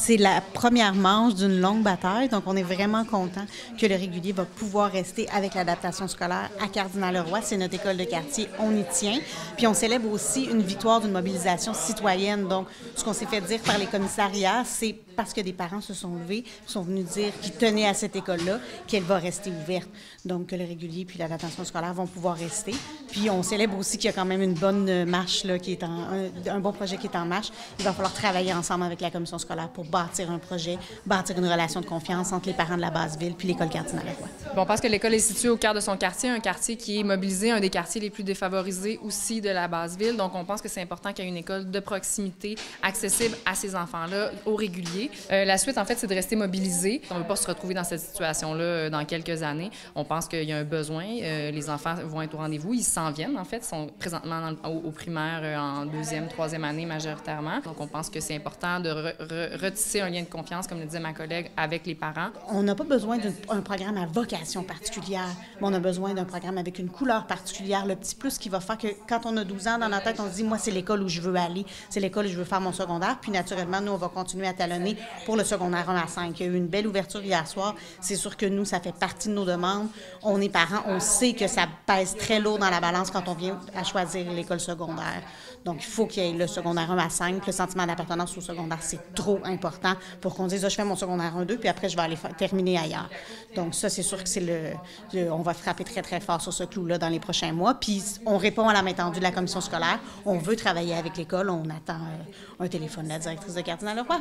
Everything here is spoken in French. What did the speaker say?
C'est la première manche d'une longue bataille, donc on est vraiment content que le régulier va pouvoir rester avec l'adaptation scolaire à Cardinal-Leroy. C'est notre école de quartier, on y tient. Puis on célèbre aussi une victoire d'une mobilisation citoyenne. Donc, ce qu'on s'est fait dire par les commissariats, c'est parce que des parents se sont levés, sont venus dire qu'ils tenaient à cette école-là, qu'elle va rester ouverte. Donc, que le régulier puis l'adaptation scolaire vont pouvoir rester. Puis on célèbre aussi qu'il y a quand même une bonne marche, là, qui est un bon projet qui est en marche. Il va falloir travailler ensemble avec la commission scolaire pour bâtir un projet, bâtir une relation de confiance entre les parents de la Basse-Ville puis l'école Cardinal-Leroy. Bon, on pense que l'école est située au cœur de son quartier, un quartier qui est mobilisé, un des quartiers les plus défavorisés aussi de la Basse-Ville. Donc, on pense que c'est important qu'il y ait une école de proximité accessible à ces enfants-là au régulier. La suite, en fait, c'est de rester mobilisé. On ne veut pas se retrouver dans cette situation-là dans quelques années. On pense qu'il y a un besoin. Les enfants vont être au rendez-vous. Ils s'en viennent, en fait. Ils sont présentement au primaire en deuxième, troisième année majoritairement. Donc, on pense que c'est important de retisser un lien de confiance, comme le disait ma collègue, avec les parents. On n'a pas besoin d'un programme à vocation particulière, mais on a besoin d'un programme avec une couleur particulière, le petit plus qui va faire que quand on a 12 ans dans notre tête, on se dit, moi, c'est l'école où je veux aller, c'est l'école où je veux faire mon secondaire. Puis, naturellement, nous, on va continuer à talonner pour le secondaire 1 à 5. Il y a eu une belle ouverture hier soir. C'est sûr que nous, ça fait partie de nos demandes. On est parents, on sait que ça pèse très lourd dans la balance quand on vient à choisir l'école secondaire. Donc, il faut qu'il y ait le secondaire 1 à 5. Le sentiment d'appartenance au secondaire, c'est trop important pour qu'on dise, je fais mon secondaire 1-2, puis après, je vais aller terminer ailleurs. Donc, ça, c'est sûr que on va frapper très, très fort sur ce clou-là dans les prochains mois. Puis, on répond à la main tendue de la commission scolaire. On veut travailler avec l'école. On attend un téléphone de la directrice de Cardinal-Leroy.